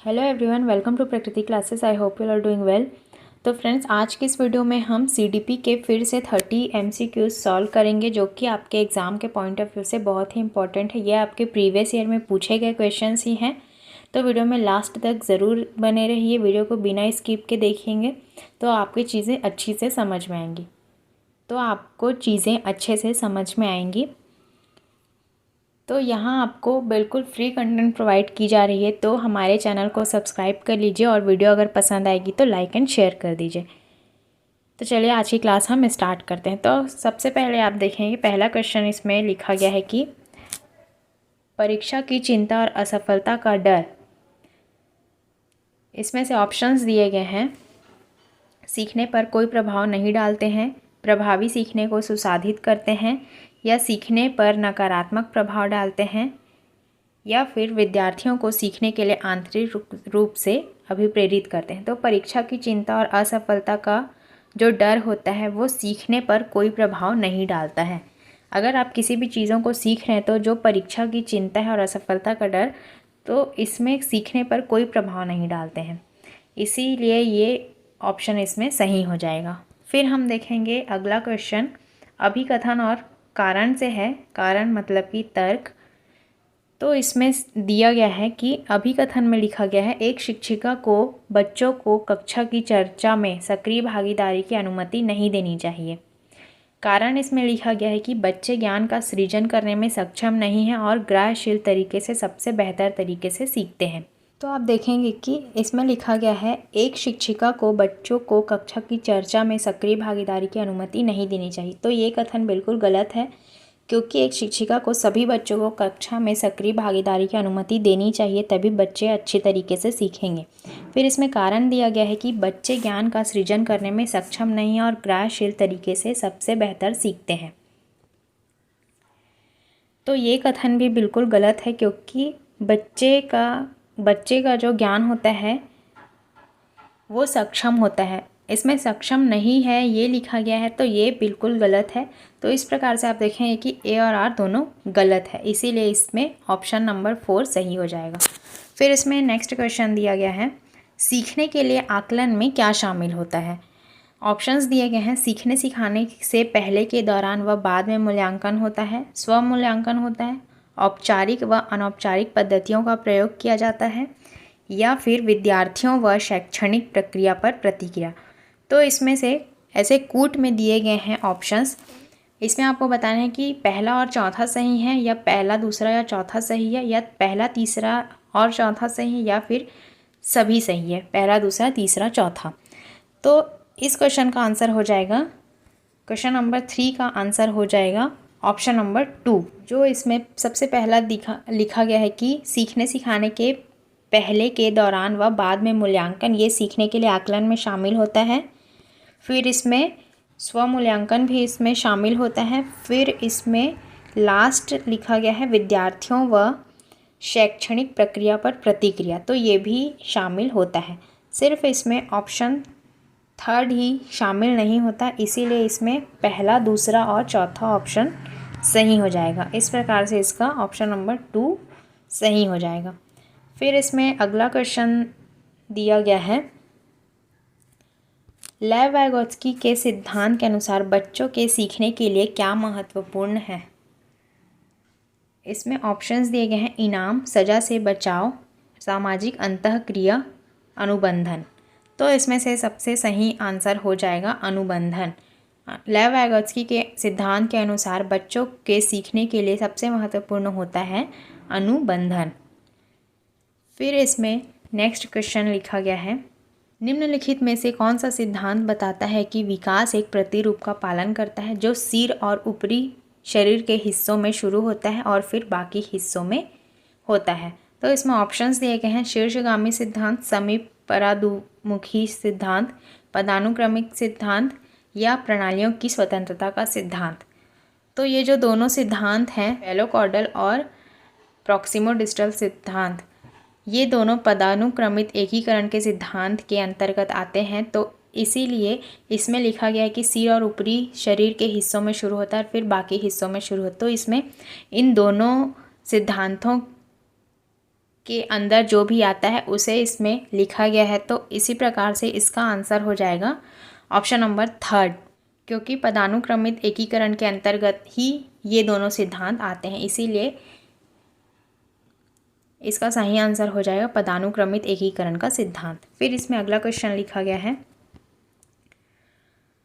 Hello everyone, welcome to प्रकृति classes. I hope you are doing well. तो friends, आज की इस वीडियो में हम सीडीपी के फिर से 30 एमसीक्यूज सॉल्व करेंगे, जो कि आपके एग्ज़ाम के पॉइंट ऑफ व्यू से बहुत ही इंपॉर्टेंट है। ये आपके प्रीवियस ईयर में पूछे गए क्वेश्चंस ही हैं, तो वीडियो में लास्ट तक ज़रूर बने रहिए। वीडियो को बिना स्किप के देखेंगे तो आपकी चीज़ें अच्छी से समझ में आएंगी तो यहाँ आपको बिल्कुल फ्री कंटेंट प्रोवाइड की जा रही है, तो हमारे चैनल को सब्सक्राइब कर लीजिए और वीडियो अगर पसंद आएगी तो लाइक एंड शेयर कर दीजिए। तो चलिए आज की क्लास हम स्टार्ट करते हैं। तो सबसे पहले आप देखेंगे पहला क्वेश्चन इसमें लिखा गया है कि परीक्षा की चिंता और असफलता का डर। इसमें से ऑप्शंस दिए गए हैं। सीखने पर कोई प्रभाव नहीं डालते हैं, प्रभावी सीखने को सुसाधित करते हैं, या सीखने पर नकारात्मक प्रभाव डालते हैं, या फिर विद्यार्थियों को सीखने के लिए आंतरिक रूप से अभिप्रेरित करते हैं। तो परीक्षा की चिंता और असफलता का जो डर होता है वो सीखने पर कोई प्रभाव नहीं डालता है। अगर आप किसी भी चीज़ों को सीख रहे हैं तो जो परीक्षा की चिंता है और असफलता का डर, तो इसमें सीखने पर कोई प्रभाव नहीं डालते हैं, इसीलिए ये ऑप्शन इसमें सही हो जाएगा। फिर हम देखेंगे अगला क्वेश्चन अभिकथन और कारण से है। कारण मतलब कि तर्क। तो इसमें दिया गया है कि अभिकथन में लिखा गया है, एक शिक्षिका को बच्चों को कक्षा की चर्चा में सक्रिय भागीदारी की अनुमति नहीं देनी चाहिए। कारण इसमें लिखा गया है कि बच्चे ज्ञान का सृजन करने में सक्षम नहीं हैं और ग्रहशील तरीके से सबसे बेहतर तरीके से सीखते हैं। तो आप देखेंगे कि इसमें लिखा गया है, एक शिक्षिका को बच्चों को कक्षा की चर्चा में सक्रिय भागीदारी की अनुमति नहीं देनी चाहिए। तो ये कथन बिल्कुल गलत है, क्योंकि एक शिक्षिका को सभी बच्चों को कक्षा में सक्रिय भागीदारी की अनुमति देनी चाहिए, तभी बच्चे अच्छे तरीके से सीखेंगे। फिर इसमें कारण दिया गया है कि बच्चे ज्ञान का सृजन करने में सक्षम नहीं हैं और ग्रहशील तरीके से सबसे बेहतर सीखते हैं। तो ये कथन भी बिल्कुल गलत है, क्योंकि बच्चे का जो ज्ञान होता है वो सक्षम होता है। इसमें सक्षम नहीं है ये लिखा गया है, तो ये बिल्कुल गलत है। तो इस प्रकार से आप देखेंगे कि ए और आर दोनों गलत है, इसीलिए इसमें ऑप्शन नंबर 4 सही हो जाएगा। फिर इसमें नेक्स्ट क्वेश्चन दिया गया है, सीखने के लिए आकलन में क्या शामिल होता है। ऑप्शंस दिए गए हैं, सीखने सिखाने से पहले, के दौरान व बाद में मूल्यांकन होता है, स्व मूल्यांकन होता है, औपचारिक व अनौपचारिक पद्धतियों का प्रयोग किया जाता है, या फिर विद्यार्थियों व शैक्षणिक प्रक्रिया पर प्रतिक्रिया। तो इसमें से ऐसे कूट में दिए गए हैं ऑप्शंस। इसमें आपको बताना है कि पहला और चौथा सही है, या पहला दूसरा या चौथा सही है, या पहला तीसरा और चौथा सही है, या फिर सभी सही है, पहला दूसरा तीसरा चौथा। तो इस क्वेश्चन का आंसर हो जाएगा, क्वेश्चन नंबर 3 का आंसर हो जाएगा ऑप्शन नंबर 2। जो इसमें सबसे पहला लिखा गया है कि सीखने सिखाने के पहले, के दौरान व बाद में मूल्यांकन, ये सीखने के लिए आकलन में शामिल होता है। फिर इसमें स्व मूल्यांकन भी इसमें शामिल होता है। फिर इसमें लास्ट लिखा गया है विद्यार्थियों व शैक्षणिक प्रक्रिया पर प्रतिक्रिया, तो ये भी शामिल होता है। सिर्फ इसमें ऑप्शन 3 ही शामिल नहीं होता, इसीलिए इसमें पहला, दूसरा और चौथा ऑप्शन सही हो जाएगा। इस प्रकार से इसका ऑप्शन नंबर 2 सही हो जाएगा। फिर इसमें अगला क्वेश्चन दिया गया है, लेव वाइगोत्स्की के सिद्धांत के अनुसार बच्चों के सीखने के लिए क्या महत्वपूर्ण है। इसमें ऑप्शंस दिए गए हैं, इनाम, सजा से बचाव, सामाजिक अंतःक्रिया, अनुबंधन। तो इसमें से सबसे सही आंसर हो जाएगा अनुबंधन। लेव वाइगोत्स्की के सिद्धांत के अनुसार बच्चों के सीखने के लिए सबसे महत्वपूर्ण होता है अनुबंधन। फिर इसमें नेक्स्ट क्वेश्चन लिखा गया है, निम्नलिखित में से कौन सा सिद्धांत बताता है कि विकास एक प्रतिरूप का पालन करता है, जो सिर और ऊपरी शरीर के हिस्सों में शुरू होता है और फिर बाकी हिस्सों में होता है। तो इसमें ऑप्शंस दिए गए हैं, शीर्षगामी सिद्धांत, समीप परादुमुखी सिद्धांत, पदानुक्रमिक सिद्धांत, या प्रणालियों की स्वतंत्रता का सिद्धांत। तो ये जो दोनों सिद्धांत हैं, वेलोकॉर्डल और प्रॉक्सिमोडिस्टल सिद्धांत, ये दोनों पदानुक्रमित एकीकरण के सिद्धांत के अंतर्गत आते हैं। तो इसीलिए इसमें लिखा गया है कि सिर और ऊपरी शरीर के हिस्सों में शुरू होता है और फिर बाकी हिस्सों में शुरू होता है। तो इसमें इन दोनों सिद्धांतों के अंदर जो भी आता है उसे इसमें लिखा गया है। तो इसी प्रकार से इसका आंसर हो जाएगा ऑप्शन नंबर 3, क्योंकि पदानुक्रमित एकीकरण के अंतर्गत ही ये दोनों सिद्धांत आते हैं, इसीलिए इसका सही आंसर हो जाएगा पदानुक्रमित एकीकरण का सिद्धांत। फिर इसमें अगला क्वेश्चन लिखा गया है,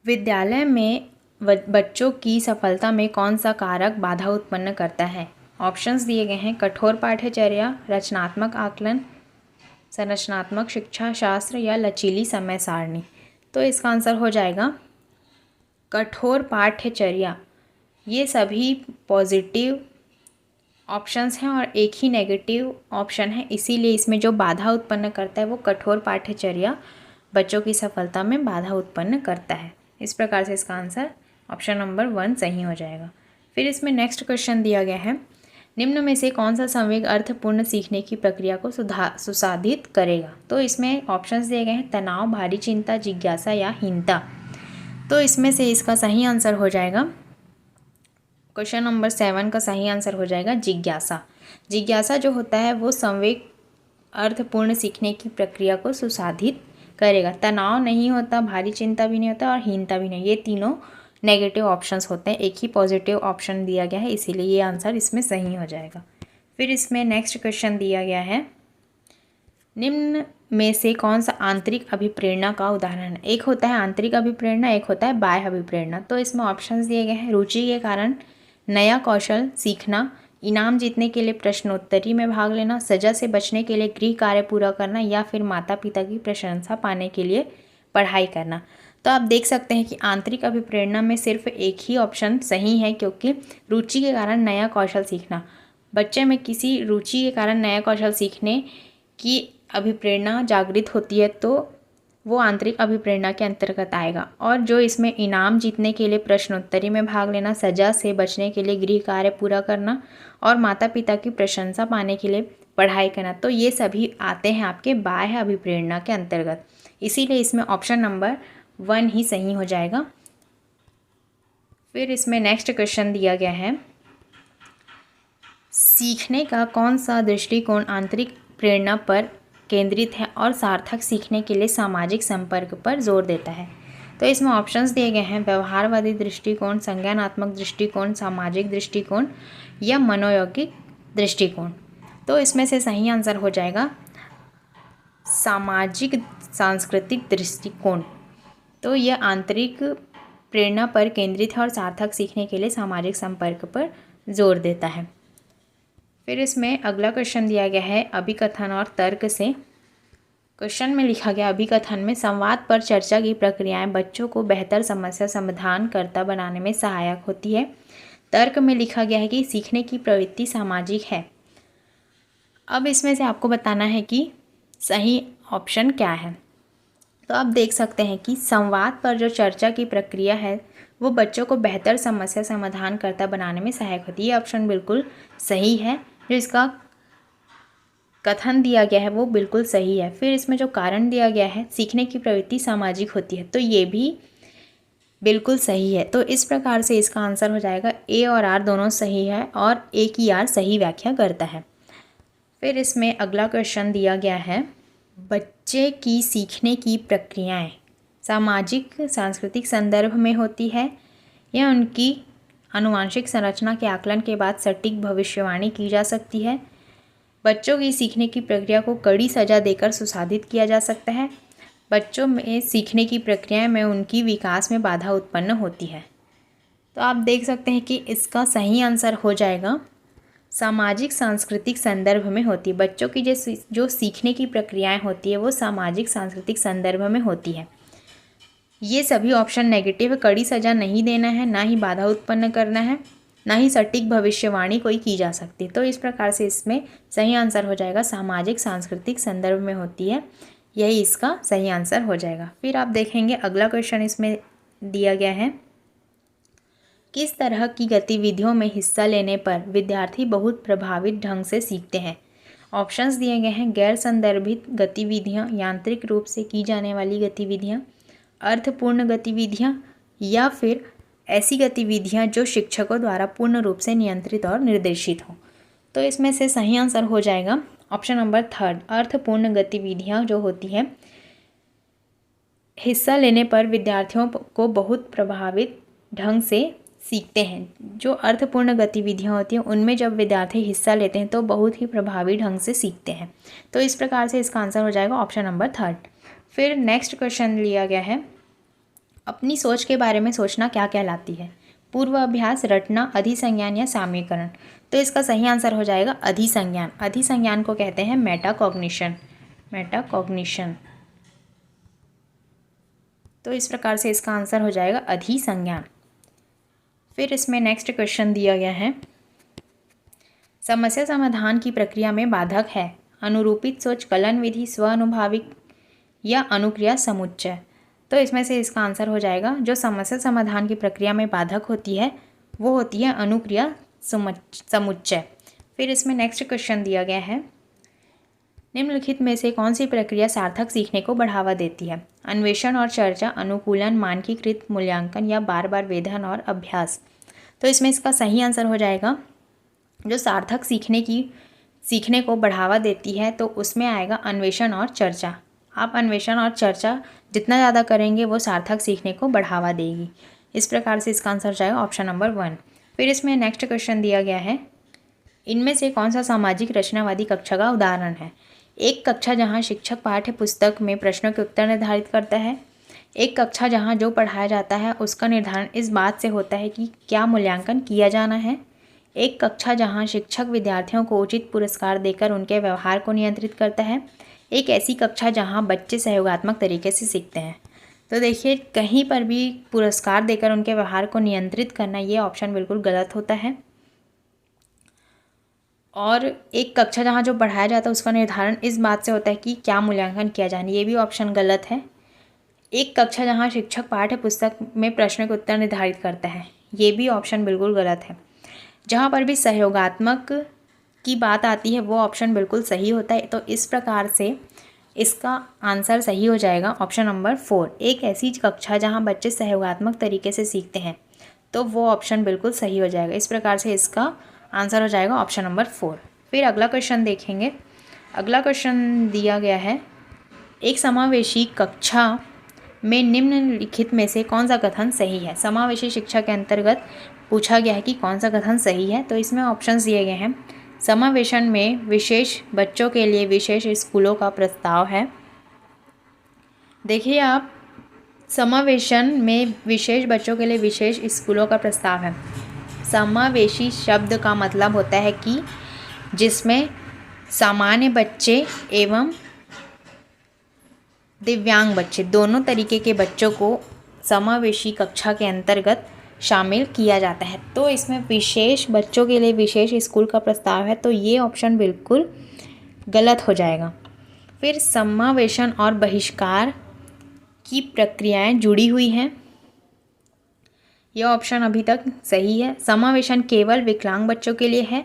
विद्यालय में बच्चों की सफलता में कौन सा कारक बाधा उत्पन्न करता है? ऑप्शंस दिए गए हैं, कठोर पाठ्यचर्या, रचनात्मक आकलन, संरचनात्मक शिक्षा शास्त्र या लचीली समय सारणी। तो इसका आंसर हो जाएगा कठोर पाठ्यचर्या। ये सभी पॉजिटिव ऑप्शंस हैं और एक ही नेगेटिव ऑप्शन है, इसीलिए इसमें जो बाधा उत्पन्न करता है वो कठोर पाठ्यचर्या बच्चों की सफलता में बाधा उत्पन्न करता है। इस प्रकार से इसका आंसर ऑप्शन नंबर 1 सही हो जाएगा। फिर इसमें नेक्स्ट क्वेश्चन दिया गया है, निम्न में से कौन सा संवेग अर्थपूर्ण सीखने की प्रक्रिया को सुसाधित करेगा? तो इसमें ऑप्शंस दिए गए हैं, तनाव, भारी चिंता, जिज्ञासा या हीनता। तो इसमें से इसका सही आंसर हो जाएगा क्वेश्चन नंबर 7 का सही आंसर हो जाएगा जिज्ञासा। जिज्ञासा जो होता है वो संवेग अर्थपूर्ण सीखने की प्रक्रिया को सुसाधित करेगा। तनाव नहीं होता, भारी चिंता भी नहीं होता और हीनता भी नहीं, ये तीनों नेगेटिव ऑप्शंस होते हैं। एक ही पॉजिटिव ऑप्शन दिया गया है, इसीलिए ये आंसर इसमें सही हो जाएगा। फिर इसमें नेक्स्ट क्वेश्चन दिया गया है, निम्न में से कौन सा आंतरिक अभिप्रेरणा का उदाहरण है? एक होता है आंतरिक अभिप्रेरणा, एक होता है बाह्य अभिप्रेरणा। तो इसमें ऑप्शंस दिए गए हैं, रुचि के कारण नया कौशल सीखना, इनाम जीतने के लिए प्रश्नोत्तरी में भाग लेना, सजा से बचने के लिए गृह कार्य पूरा करना या फिर माता पिता की प्रशंसा पाने के लिए पढ़ाई करना। तो आप देख सकते हैं कि आंतरिक अभिप्रेरणा में सिर्फ एक ही ऑप्शन सही है, क्योंकि रुचि के कारण नया कौशल सीखना, बच्चे में किसी रुचि के कारण नया कौशल सीखने की अभिप्रेरणा जागृत होती है तो वो आंतरिक अभिप्रेरणा के अंतर्गत आएगा। और जो इसमें इनाम जीतने के लिए प्रश्नोत्तरी में भाग लेना, सजा से बचने के लिए गृह कार्य पूरा करना और माता पिता की प्रशंसा पाने के लिए पढ़ाई करना, तो ये सभी आते हैं आपके बाह्य अभिप्रेरणा के अंतर्गत, इसीलिए इसमें ऑप्शन नंबर 1 ही सही हो जाएगा। फिर इसमें नेक्स्ट क्वेश्चन दिया गया है, सीखने का कौन सा दृष्टिकोण आंतरिक प्रेरणा पर केंद्रित है और सार्थक सीखने के लिए सामाजिक संपर्क पर जोर देता है? तो इसमें ऑप्शंस दिए गए हैं, व्यवहारवादी दृष्टिकोण, संज्ञानात्मक दृष्टिकोण, सामाजिक दृष्टिकोण या मनोयौगिक दृष्टिकोण। तो इसमें से सही आंसर हो जाएगा सामाजिक सांस्कृतिक दृष्टिकोण। तो यह आंतरिक प्रेरणा पर केंद्रित है और सार्थक सीखने के लिए सामाजिक संपर्क पर जोर देता है। फिर इसमें अगला क्वेश्चन दिया गया है, अभिकथन और तर्क से। क्वेश्चन में लिखा गया, अभिकथन में संवाद पर चर्चा की प्रक्रियाएं बच्चों को बेहतर समस्या समाधानकर्ता बनाने में सहायक होती है। तर्क में लिखा गया है कि सीखने की प्रवृत्ति सामाजिक है। अब इसमें से आपको बताना है कि सही ऑप्शन क्या है। तो आप देख सकते हैं कि संवाद पर जो चर्चा की प्रक्रिया है वो बच्चों को बेहतर समस्या समाधानकर्ता बनाने में सहायक होती है। ये ऑप्शन बिल्कुल सही है, जो इसका कथन दिया गया है वो बिल्कुल सही है। फिर इसमें जो कारण दिया गया है, सीखने की प्रवृत्ति सामाजिक होती है, तो ये भी बिल्कुल सही है। तो इस प्रकार से इसका आंसर हो जाएगा ए और आर दोनों सही है और ए की आर सही व्याख्या करता है। फिर इसमें अगला क्वेश्चन दिया गया है, बच्चे की सीखने की प्रक्रियाएं सामाजिक सांस्कृतिक संदर्भ में होती है या उनकी आनुवंशिक संरचना के आकलन के बाद सटीक भविष्यवाणी की जा सकती है। बच्चों की सीखने की प्रक्रिया को कड़ी सजा देकर सुसाधित किया जा सकता है। बच्चों में सीखने की प्रक्रिया में उनकी विकास में बाधा उत्पन्न होती है। तो आप देख सकते हैं कि इसका सही आंसर हो जाएगा सामाजिक सांस्कृतिक संदर्भ में होती है। बच्चों की जो सीखने की प्रक्रियाएं होती है वो सामाजिक सांस्कृतिक संदर्भ में होती है। ये सभी ऑप्शन नेगेटिव है, कड़ी सजा नहीं देना है, ना ही बाधा उत्पन्न करना है, ना ही सटीक भविष्यवाणी कोई की जा सकती। तो इस प्रकार से इसमें सही आंसर हो जाएगा सामाजिक सांस्कृतिक संदर्भ में होती है, यही इसका सही आंसर हो जाएगा। फिर आप देखेंगे अगला क्वेश्चन इसमें दिया गया है, किस तरह की गतिविधियों में हिस्सा लेने पर विद्यार्थी बहुत प्रभावित ढंग से सीखते हैं? ऑप्शंस दिए गए हैं, गैर संदर्भित गतिविधियाँ, यांत्रिक रूप से की जाने वाली गतिविधियाँ, अर्थपूर्ण गतिविधियाँ या फिर ऐसी गतिविधियाँ जो शिक्षकों द्वारा पूर्ण रूप से नियंत्रित और निर्देशित हों। तो इसमें से सही आंसर हो जाएगा ऑप्शन नंबर थर्ड, अर्थपूर्ण गतिविधियाँ जो होती हैं हिस्सा लेने पर विद्यार्थियों को बहुत प्रभावित ढंग से सीखते हैं। जो अर्थपूर्ण गतिविधियाँ होती हैं उनमें जब विद्यार्थी हिस्सा लेते हैं तो बहुत ही प्रभावी ढंग से सीखते हैं। तो इस प्रकार से इसका आंसर हो जाएगा ऑप्शन नंबर थर्ड। फिर नेक्स्ट क्वेश्चन लिया गया है, अपनी सोच के बारे में सोचना क्या कहलाती है? पूर्व अभ्यास, रटना, अधिसंज्ञान या सामीकरण? तो इसका सही आंसर हो जाएगा अधिसंज्ञान। अधिसंज्ञान को कहते हैं मेटाकॉग्निशन। मेटाकॉग्निशन। तो इस प्रकार से इसका आंसर हो जाएगा अधिसंज्ञान। फिर इसमें नेक्स्ट क्वेश्चन दिया गया है, समस्या समाधान की प्रक्रिया में बाधक है अनुरूपित सोच, कलन विधि, स्वानुभाविक या अनुक्रिया समुच्चय? तो इसमें से इसका आंसर हो जाएगा जो समस्या समाधान की प्रक्रिया में बाधक होती है वो होती है अनुक्रिया समुच्चय। फिर इसमें नेक्स्ट क्वेश्चन दिया गया है, निम्नलिखित में से कौन सी प्रक्रिया सार्थक सीखने को बढ़ावा देती है? अन्वेषण और चर्चा, अनुकूलन, मानकीकृत मूल्यांकन या बार बार वेधन और अभ्यास? तो इसमें इसका सही आंसर हो जाएगा जो सार्थक सीखने को बढ़ावा देती है तो उसमें आएगा अन्वेषण और चर्चा। आप अन्वेषण और चर्चा जितना ज़्यादा करेंगे वो सार्थक सीखने को बढ़ावा देगी। इस प्रकार से इसका आंसर हो जाएगा ऑप्शन नंबर 1। फिर इसमें नेक्स्ट क्वेश्चन दिया गया है, इनमें से कौन सा सामाजिक रचनावादी कक्षा का उदाहरण है? एक कक्षा जहां शिक्षक पाठ्य पुस्तक में प्रश्नों के उत्तर निर्धारित करता है। एक कक्षा जहां जो पढ़ाया जाता है उसका निर्धारण इस बात से होता है कि क्या मूल्यांकन किया जाना है। एक कक्षा जहां शिक्षक विद्यार्थियों को उचित पुरस्कार देकर उनके व्यवहार को नियंत्रित करता है। एक ऐसी कक्षा जहां बच्चे सहयोगात्मक तरीके से सीखते हैं। तो देखिए कहीं पर भी पुरस्कार देकर उनके व्यवहार को नियंत्रित करना ये ऑप्शन बिल्कुल गलत होता है। और एक कक्षा जहाँ जो पढ़ाया जाता है उसका निर्धारण इस बात से होता है कि क्या मूल्यांकन किया जाना, ये भी ऑप्शन गलत है। एक कक्षा जहाँ शिक्षक पाठ्य पुस्तक में प्रश्न के उत्तर निर्धारित करता है, ये भी ऑप्शन बिल्कुल गलत है। जहाँ पर भी सहयोगात्मक की बात आती है वो ऑप्शन बिल्कुल सही होता है। तो इस प्रकार से इसका आंसर सही हो जाएगा ऑप्शन नंबर 4। एक ऐसी कक्षा जहाँ बच्चे सहयोगात्मक तरीके से सीखते हैं, तो वो ऑप्शन बिल्कुल सही हो जाएगा। इस प्रकार से इसका आंसर हो जाएगा ऑप्शन नंबर 4। फिर अगला क्वेश्चन देखेंगे। अगला क्वेश्चन दिया गया है, एक समावेशी कक्षा में निम्नलिखित में से कौन सा कथन सही है? समावेशी शिक्षा के अंतर्गत पूछा गया है कि कौन सा कथन सही है। तो इसमें ऑप्शंस दिए गए हैं, समावेशन में विशेष बच्चों के लिए विशेष स्कूलों का प्रस्ताव है। देखिए आप, समावेशन में विशेष बच्चों के लिए विशेष स्कूलों का प्रस्ताव है। समावेशी शब्द का मतलब होता है कि जिसमें सामान्य बच्चे एवं दिव्यांग बच्चे दोनों तरीके के बच्चों को समावेशी कक्षा के अंतर्गत शामिल किया जाता है। तो इसमें विशेष बच्चों के लिए विशेष स्कूल का प्रस्ताव है, तो ये ऑप्शन बिल्कुल गलत हो जाएगा। फिर समावेशन और बहिष्कार की प्रक्रियाएं जुड़ी हुई हैं, यह ऑप्शन अभी तक सही है। समावेशन केवल विकलांग बच्चों के लिए है।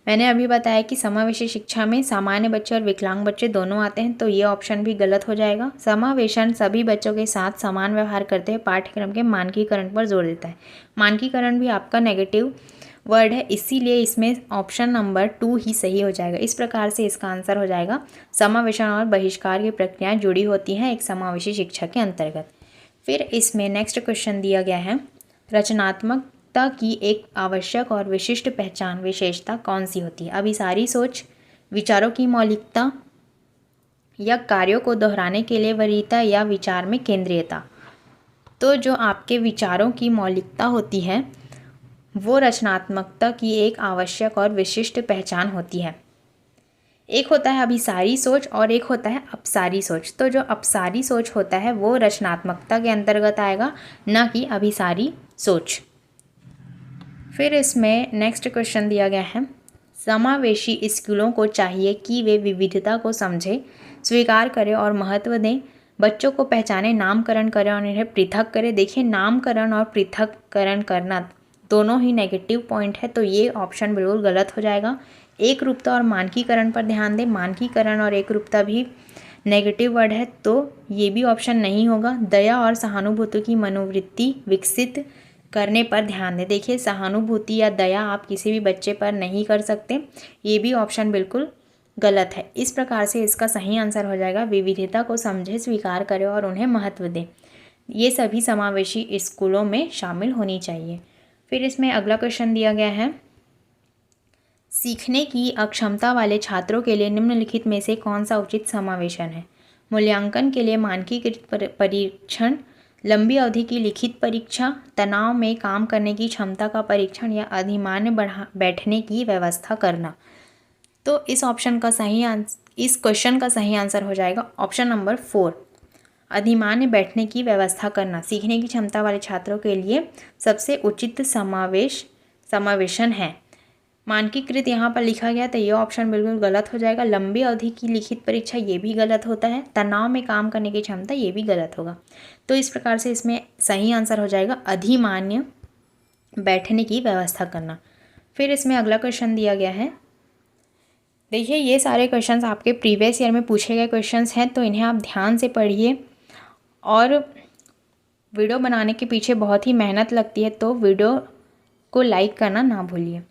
मैंने अभी बताया कि समावेशी शिक्षा में सामान्य बच्चे और विकलांग बच्चे दोनों आते हैं, तो ये ऑप्शन भी गलत हो जाएगा। समावेशन सभी बच्चों के साथ समान व्यवहार करते हुए पाठ्यक्रम के मानकीकरण पर जोर देता है। मानकीकरण भी आपका नेगेटिव वर्ड है, इसीलिए इसमें ऑप्शन नंबर 2 ही सही हो जाएगा। इस प्रकार से इसका आंसर हो जाएगा समावेशन और बहिष्कार की प्रक्रियाएँ जुड़ी होती हैं एक समावेशी शिक्षा के अंतर्गत। फिर इसमें नेक्स्ट क्वेश्चन दिया गया है, रचनात्मकता की एक आवश्यक और विशिष्ट पहचान विशेषता कौन सी होती है? अभिसारी सोच, विचारों की मौलिकता या कार्यों को दोहराने के लिए वरीयता या विचार में केंद्रीयता? तो जो आपके विचारों की मौलिकता होती है वो रचनात्मकता की एक आवश्यक और विशिष्ट पहचान होती है। एक होता है अभिसारी सोच और एक होता है अपसारी सोच। तो जो अपसारी सोच होता है वो रचनात्मकता के अंतर्गत आएगा, ना कि अभिसारी सोच। फिर इसमें नेक्स्ट क्वेश्चन दिया गया है, समावेशी स्कूलों को चाहिए कि वे विविधता को समझें, स्वीकार करें और महत्व दें, बच्चों को पहचाने, नामकरण करें और इन्हें पृथक करें। देखिए नामकरण और पृथककरण करना दोनों ही नेगेटिव पॉइंट है, तो ये ऑप्शन बिल्कुल गलत हो जाएगा। एक रूपता और मानकीकरण पर ध्यान दें, मानकीकरण और एक रूपता भी नेगेटिव वर्ड है, तो ये भी ऑप्शन नहीं होगा। दया और सहानुभूति की मनोवृत्ति विकसित करने पर ध्यान दें। देखिए सहानुभूति या दया आप किसी भी बच्चे पर नहीं कर सकते, ये भी ऑप्शन बिल्कुल गलत है। इस प्रकार से इसका सही आंसर हो जाएगा विविधता को समझे, स्वीकार करें और उन्हें महत्व दें। ये सभी समावेशी स्कूलों में शामिल होनी चाहिए। फिर इसमें अगला क्वेश्चन दिया गया है, सीखने की अक्षमता वाले छात्रों के लिए निम्नलिखित में से कौन सा उचित समावेशन है? मूल्यांकन के लिए मानकीकृत परीक्षण, लंबी अवधि की लिखित परीक्षा, तनाव में काम करने की क्षमता का परीक्षण या अधिमान्य बैठने की व्यवस्था करना। तो इस क्वेश्चन का सही आंसर हो जाएगा ऑप्शन नंबर 4, अधिमान्य बैठने की व्यवस्था करना सीखने की क्षमता वाले छात्रों के लिए सबसे उचित समावेशन है। मानकीकृत यहाँ पर लिखा गया तो ये ऑप्शन बिल्कुल गलत हो जाएगा। लंबी अवधि की लिखित परीक्षा ये भी गलत होता है। तनाव में काम करने की क्षमता ये भी गलत होगा। तो इस प्रकार से इसमें सही आंसर हो जाएगा अधिमान्य बैठने की व्यवस्था करना। फिर इसमें अगला क्वेश्चन दिया गया है, देखिए ये सारे क्वेश्चंस आपके प्रीवियस ईयर में पूछे गए क्वेश्चंस हैं, तो इन्हें आप ध्यान से पढ़िए। और वीडियो बनाने के पीछे बहुत ही मेहनत लगती है, तो वीडियो को लाइक करना ना भूलिए।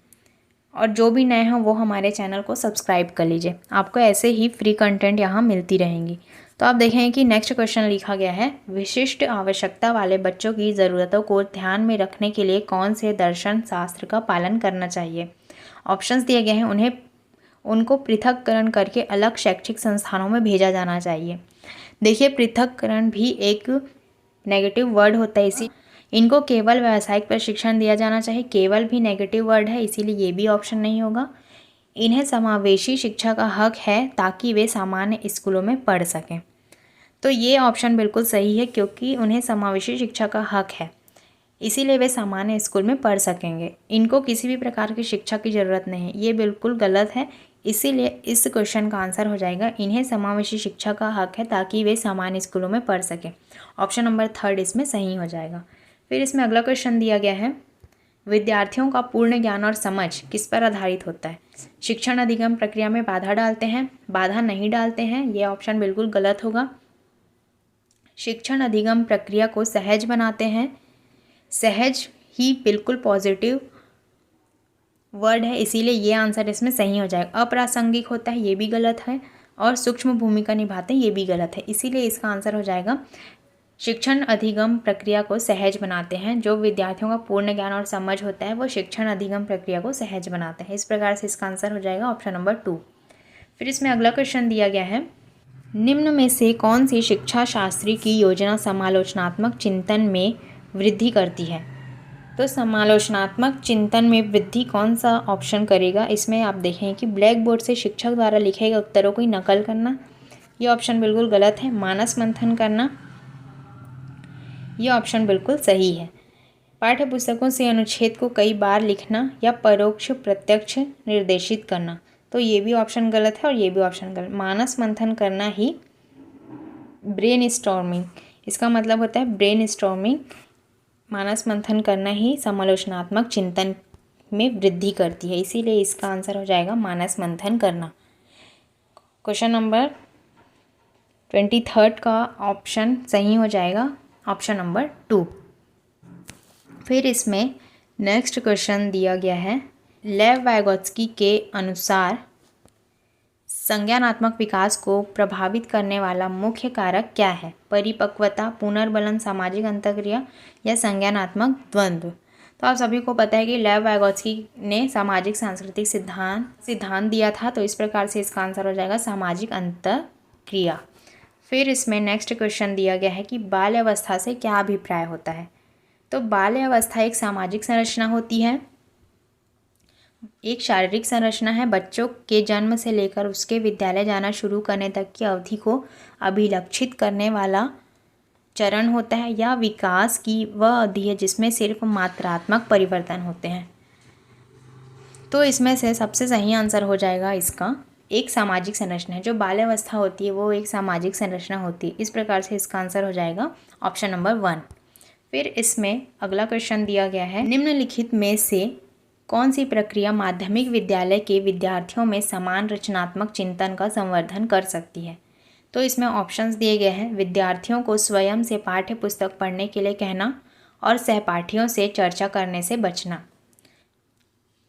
और जो भी नए हैं वो हमारे चैनल को सब्सक्राइब कर लीजिए। आपको ऐसे ही फ्री कंटेंट यहाँ मिलती रहेंगी। तो आप देखें कि नेक्स्ट क्वेश्चन लिखा गया है, विशिष्ट आवश्यकता वाले बच्चों की ज़रूरतों को ध्यान में रखने के लिए कौन से दर्शन शास्त्र का पालन करना चाहिए? ऑप्शंस दिए गए हैं, उनको पृथक्करण करके अलग शैक्षिक संस्थानों में भेजा जाना चाहिए। देखिए पृथक्करण भी एक नेगेटिव वर्ड होता है, इनको केवल व्यावसायिक प्रशिक्षण दिया जाना चाहिए। केवल भी नेगेटिव वर्ड है, इसीलिए ये भी ऑप्शन नहीं होगा। इन्हें समावेशी शिक्षा का हक है ताकि वे सामान्य स्कूलों में पढ़ सकें। तो ये ऑप्शन बिल्कुल सही है, क्योंकि उन्हें समावेशी शिक्षा का हक है, इसीलिए वे सामान्य स्कूल में पढ़ सकेंगे। इनको किसी भी प्रकार की शिक्षा की ज़रूरत नहीं है, ये बिल्कुल गलत है। इसीलिए इस क्वेश्चन का आंसर हो जाएगा, इन्हें समावेशी शिक्षा का हक है ताकि वे सामान्य स्कूलों में पढ़ सकें। ऑप्शन नंबर 3 इसमें सही हो जाएगा। फिर इसमें अगला क्वेश्चन दिया गया है, विद्यार्थियों का पूर्ण ज्ञान और समझ किस पर आधारित होता है? शिक्षण अधिगम प्रक्रिया में बाधा डालते हैं, बाधा नहीं डालते हैं, ये ऑप्शन बिल्कुल गलत होगा। शिक्षण अधिगम प्रक्रिया को सहज बनाते हैं, सहज ही बिल्कुल पॉजिटिव वर्ड है, इसीलिए ये आंसर इसमें सही हो जाएगा। अप्रासंगिक होता है, ये भी गलत है। और सूक्ष्म भूमिका निभाते हैं, ये भी गलत है, इसीलिए इसका आंसर हो जाएगा शिक्षण अधिगम प्रक्रिया को सहज बनाते हैं। जो विद्यार्थियों का पूर्ण ज्ञान और समझ होता है वो शिक्षण अधिगम प्रक्रिया को सहज बनाते हैं। इस प्रकार से इसका आंसर हो जाएगा ऑप्शन नंबर 2। फिर इसमें अगला क्वेश्चन दिया गया है, निम्न में से कौन सी शिक्षा शास्त्री की योजना समालोचनात्मक चिंतन में वृद्धि करती है? तो समालोचनात्मक चिंतन में वृद्धि कौन सा ऑप्शन करेगा? इसमें आप देखें कि ब्लैक बोर्ड से शिक्षक द्वारा लिखे गए उत्तरों की नकल करना, ये ऑप्शन बिल्कुल गलत है। मानस मंथन करना, ये ऑप्शन बिल्कुल सही है। पाठ्य पुस्तकों से अनुच्छेद को कई बार लिखना या परोक्ष प्रत्यक्ष निर्देशित करना, तो ये भी ऑप्शन गलत है और ये भी ऑप्शन गलत। मानस मंथन करना ही ब्रेन स्टॉर्मिंग, इसका मतलब होता है ब्रेन स्टॉर्मिंग। मानस मंथन करना ही समालोचनात्मक चिंतन में वृद्धि करती है, इसीलिए इसका आंसर हो जाएगा मानस मंथन करना। क्वेश्चन नंबर 23 का ऑप्शन सही हो जाएगा ऑप्शन नंबर 2। फिर इसमें नेक्स्ट क्वेश्चन दिया गया है, लेव वाइगोत्स्की के अनुसार संज्ञानात्मक विकास को प्रभावित करने वाला मुख्य कारक क्या है? परिपक्वता, पुनर्बलन, सामाजिक अंतःक्रिया या संज्ञानात्मक द्वंद्व। तो आप सभी को पता है कि लेव वाइगोत्स्की ने सामाजिक सांस्कृतिक सिद्धांत दिया था, तो इस प्रकार से इसका आंसर हो जाएगा सामाजिक अंतःक्रिया। फिर इसमें नेक्स्ट क्वेश्चन दिया गया है कि बाल्यावस्था से क्या अभिप्राय होता है? तो बाल्यावस्था एक सामाजिक संरचना होती है, एक शारीरिक संरचना है। बच्चों के जन्म से लेकर उसके विद्यालय जाना शुरू करने तक की अवधि को अभिलक्षित करने वाला चरण होता है, या विकास की वह अवधि है जिसमें सिर्फ मात्रात्मक परिवर्तन होते हैं। तो इसमें से सबसे सही आंसर हो जाएगा इसका एक सामाजिक संरचना है। जो बाल्यावस्था होती है वो एक सामाजिक संरचना होती है, इस प्रकार से इसका आंसर हो जाएगा ऑप्शन नंबर 1। फिर इसमें अगला क्वेश्चन दिया गया है, निम्नलिखित में से कौन सी प्रक्रिया माध्यमिक विद्यालय के विद्यार्थियों में समान रचनात्मक चिंतन का संवर्धन कर सकती है? तो इसमें ऑप्शंस दिए गए हैं, विद्यार्थियों को स्वयं से पाठ्य पुस्तक पढ़ने के लिए कहना और सहपाठियों से चर्चा करने से बचना।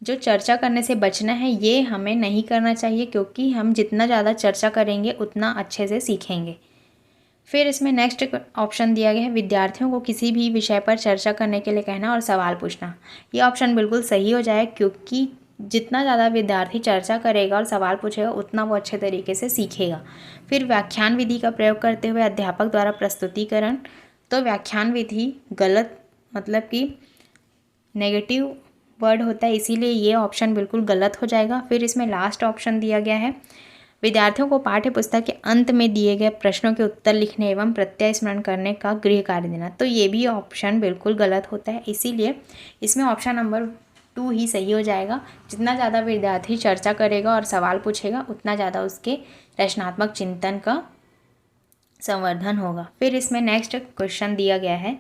जो चर्चा करने से बचना है ये हमें नहीं करना चाहिए, क्योंकि हम जितना ज़्यादा चर्चा करेंगे उतना अच्छे से सीखेंगे। फिर इसमें नेक्स्ट ऑप्शन दिया गया है, विद्यार्थियों को किसी भी विषय पर चर्चा करने के लिए कहना और सवाल पूछना। ये ऑप्शन बिल्कुल सही हो जाए, क्योंकि जितना ज़्यादा विद्यार्थी चर्चा करेगा और सवाल पूछेगा उतना वो अच्छे तरीके से सीखेगा। फिर व्याख्यान विधि का प्रयोग करते हुए अध्यापक द्वारा प्रस्तुतिकरण, तो व्याख्यान विधि गलत, मतलब कि नेगेटिव वर्ड होता है, इसीलिए ये ऑप्शन बिल्कुल गलत हो जाएगा। फिर इसमें लास्ट ऑप्शन दिया गया है, विद्यार्थियों को पाठ्य पुस्तक के अंत में दिए गए प्रश्नों के उत्तर लिखने एवं प्रत्यय स्मरण करने का गृह कार्य देना, तो ये भी ऑप्शन बिल्कुल गलत होता है, इसीलिए इसमें ऑप्शन नंबर 2 ही सही हो जाएगा। जितना ज़्यादा विद्यार्थी चर्चा करेगा और सवाल पूछेगा उतना ज़्यादा उसके रचनात्मक चिंतन का संवर्धन होगा। फिर इसमें नेक्स्ट क्वेश्चन दिया गया है,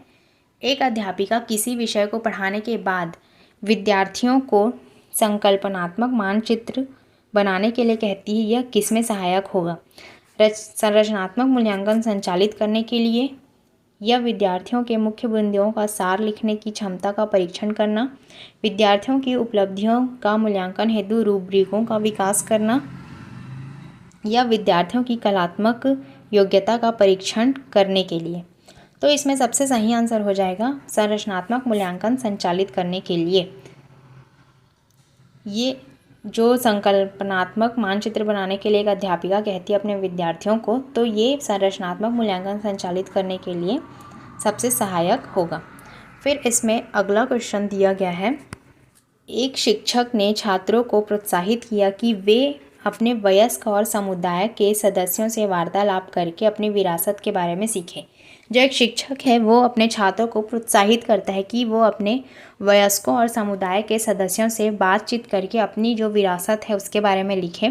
एक अध्यापिका किसी विषय को पढ़ाने के बाद विद्यार्थियों को संकल्पनात्मक मानचित्र बनाने के लिए कहती है, यह किसमें सहायक होगा? संरचनात्मक मूल्यांकन संचालित करने के लिए, या विद्यार्थियों के मुख्य बिंदुओं का सार लिखने की क्षमता का परीक्षण करना, विद्यार्थियों की उपलब्धियों का मूल्यांकन हेतु रूब्रिकों का विकास करना, या विद्यार्थियों की कलात्मक योग्यता का परीक्षण करने के लिए। तो इसमें सबसे सही आंसर हो जाएगा संरचनात्मक मूल्यांकन संचालित करने के लिए। ये जो संकल्पनात्मक मानचित्र बनाने के लिए एक अध्यापिका कहती है अपने विद्यार्थियों को, तो ये संरचनात्मक मूल्यांकन संचालित करने के लिए सबसे सहायक होगा। फिर इसमें अगला क्वेश्चन दिया गया है, एक शिक्षक ने छात्रों को प्रोत्साहित किया कि वे अपने वयस्क और समुदाय के सदस्यों से वार्तालाप करके अपनी विरासत के बारे में सीखें। जो एक शिक्षक है वो अपने छात्रों को प्रोत्साहित करता है कि वो अपने वयस्कों और समुदाय के सदस्यों से बातचीत करके अपनी जो विरासत है उसके बारे में लिखें।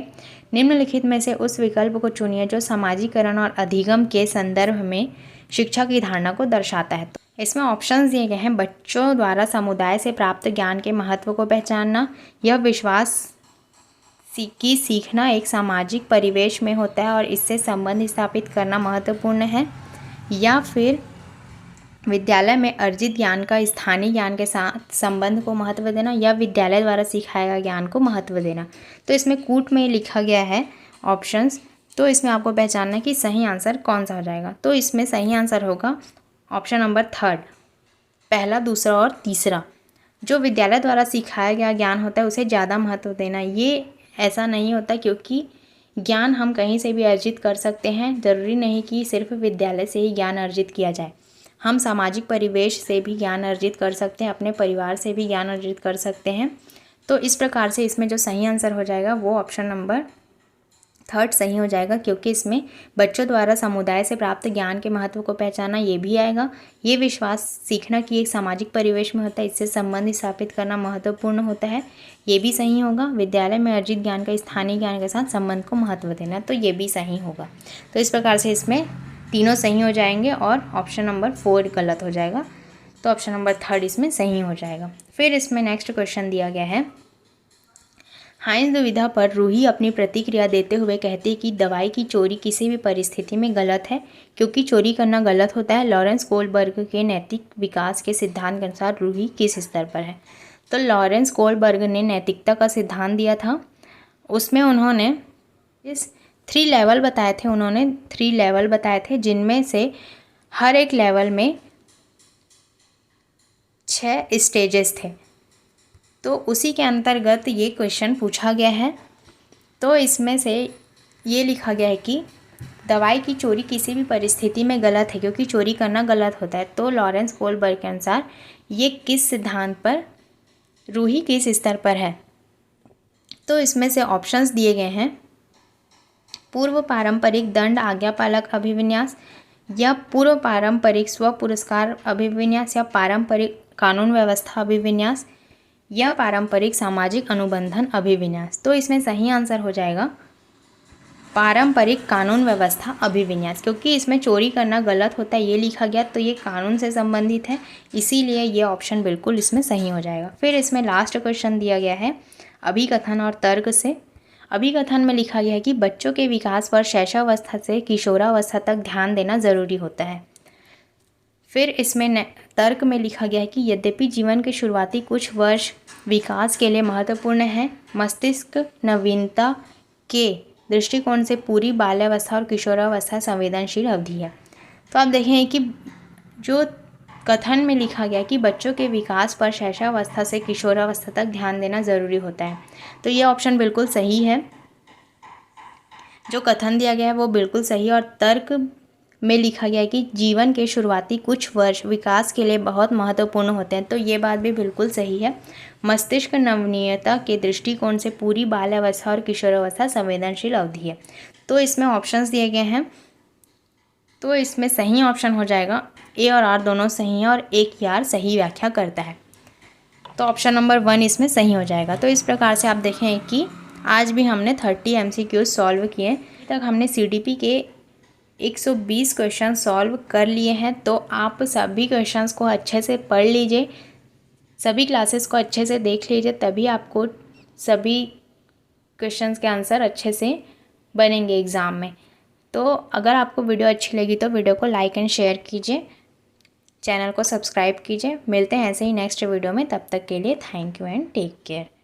निम्नलिखित में से उस विकल्प को चुनिए जो सामाजिकरण और अधिगम के संदर्भ में शिक्षा की धारणा को दर्शाता है। तो इसमें ऑप्शंस दिए गए हैं, बच्चों द्वारा समुदाय से प्राप्त ज्ञान के महत्व को पहचानना, यह विश्वास की सीखना एक सामाजिक परिवेश में होता है और इससे संबंध स्थापित करना महत्वपूर्ण है, या फिर विद्यालय में अर्जित ज्ञान का स्थानीय ज्ञान के साथ संबंध को महत्व देना, या विद्यालय द्वारा सिखाए गए ज्ञान को महत्व देना। तो इसमें कूट में लिखा गया है ऑप्शंस, तो इसमें आपको पहचानना है कि सही आंसर कौन सा हो जाएगा। तो इसमें सही आंसर होगा ऑप्शन नंबर 3, पहला, दूसरा और तीसरा। जो विद्यालय द्वारा सिखाया गया ज्ञान होता है उसे ज़्यादा महत्व देना, ये ऐसा नहीं होता, क्योंकि ज्ञान हम कहीं से भी अर्जित कर सकते हैं, ज़रूरी नहीं कि सिर्फ विद्यालय से ही ज्ञान अर्जित किया जाए। हम सामाजिक परिवेश से भी ज्ञान अर्जित कर सकते हैं, अपने परिवार से भी ज्ञान अर्जित कर सकते हैं। तो इस प्रकार से इसमें जो सही आंसर हो जाएगा वो ऑप्शन नंबर 3 सही हो जाएगा, क्योंकि इसमें बच्चों द्वारा समुदाय से प्राप्त ज्ञान के महत्व को पहचाना ये भी आएगा। ये विश्वास सीखना कि एक सामाजिक परिवेश में होता है, इससे संबंध स्थापित करना महत्वपूर्ण होता है, ये भी सही होगा। विद्यालय में अर्जित ज्ञान का स्थानीय ज्ञान के साथ संबंध को महत्व देना, तो ये भी सही होगा। तो इस प्रकार से इसमें तीनों सही हो जाएंगे और ऑप्शन नंबर 4 गलत हो जाएगा। तो ऑप्शन नंबर 3 इसमें सही हो जाएगा। फिर इसमें नेक्स्ट क्वेश्चन दिया गया है, हाइंज दुविधा पर रूही अपनी प्रतिक्रिया देते हुए कहती है कि दवाई की चोरी किसी भी परिस्थिति में गलत है, क्योंकि चोरी करना गलत होता है। लॉरेंस कोलबर्ग के नैतिक विकास के सिद्धांत के अनुसार रूही किस स्तर पर है? तो लॉरेंस कोलबर्ग ने नैतिकता का सिद्धांत दिया था, उसमें उन्होंने 3 लेवल बताए थे। उन्होंने 3 लेवल बताए थे, जिनमें से हर एक लेवल में 6 स्टेजेस थे। तो उसी के अंतर्गत ये क्वेश्चन पूछा गया है। तो इसमें से ये लिखा गया है कि दवाई की चोरी किसी भी परिस्थिति में गलत है, क्योंकि चोरी करना गलत होता है। तो लॉरेंस कोलबर्ग के अनुसार ये किस सिद्धांत पर, रूही किस स्तर पर है? तो इसमें से ऑप्शंस दिए गए हैं, पूर्व पारंपरिक दंड आज्ञापालक अभिविन्यास, या पूर्व पारंपरिक स्व पुरस्कार अभिविन्यास, या पारंपरिक कानून व्यवस्था अभिविन्यास, या पारंपरिक सामाजिक अनुबंधन अभिविन्यास। तो इसमें सही आंसर हो जाएगा पारंपरिक कानून व्यवस्था अभिविन्यास, क्योंकि इसमें चोरी करना गलत होता है ये लिखा गया, तो ये कानून से संबंधित है, इसीलिए ये ऑप्शन बिल्कुल इसमें सही हो जाएगा। फिर इसमें लास्ट क्वेश्चन दिया गया है अभिकथन और तर्क से। अभिकथन में लिखा गया है कि बच्चों के विकास पर शैशवावस्था से किशोरावस्था तक ध्यान देना ज़रूरी होता है। फिर इसमें तर्क में लिखा गया है कि यद्यपि जीवन के शुरुआती कुछ वर्ष विकास के लिए महत्वपूर्ण है, मस्तिष्क नवीनता के दृष्टिकोण से पूरी बाल्यावस्था और किशोरावस्था संवेदनशील अवधि है। तो आप देखें कि जो कथन में लिखा गया कि बच्चों के विकास पर शैशवावस्था से किशोरावस्था तक ध्यान देना ज़रूरी होता है, तो ये ऑप्शन बिल्कुल सही है। जो कथन दिया गया है वो बिल्कुल सही है। और तर्क में लिखा गया है कि जीवन के शुरुआती कुछ वर्ष विकास के लिए बहुत महत्वपूर्ण होते हैं, तो ये बात भी बिल्कुल सही है। मस्तिष्क नवनीयता के दृष्टिकोण से पूरी बाल्यावस्था और किशोरावस्था संवेदनशील अवधि है। तो इसमें ऑप्शंस दिए गए हैं, तो इसमें सही ऑप्शन हो जाएगा ए और आर दोनों सही हैं और एक यार सही व्याख्या करता है, तो ऑप्शन नंबर 1 इसमें सही हो जाएगा। तो इस प्रकार से आप देखें कि आज भी हमने 30 MCQ सॉल्व किए। अभी तक हमने CDP के 120 क्वेश्चन सॉल्व कर लिए हैं। तो आप सभी क्वेश्चंस को अच्छे से पढ़ लीजिए, सभी क्लासेस को अच्छे से देख लीजिए, तभी आपको सभी क्वेश्चंस के आंसर अच्छे से बनेंगे एग्ज़ाम में। तो अगर आपको वीडियो अच्छी लगी तो वीडियो को लाइक एंड शेयर कीजिए, चैनल को सब्सक्राइब कीजिए। मिलते हैं ऐसे ही नेक्स्ट वीडियो में, तब तक के लिए thank you and take care.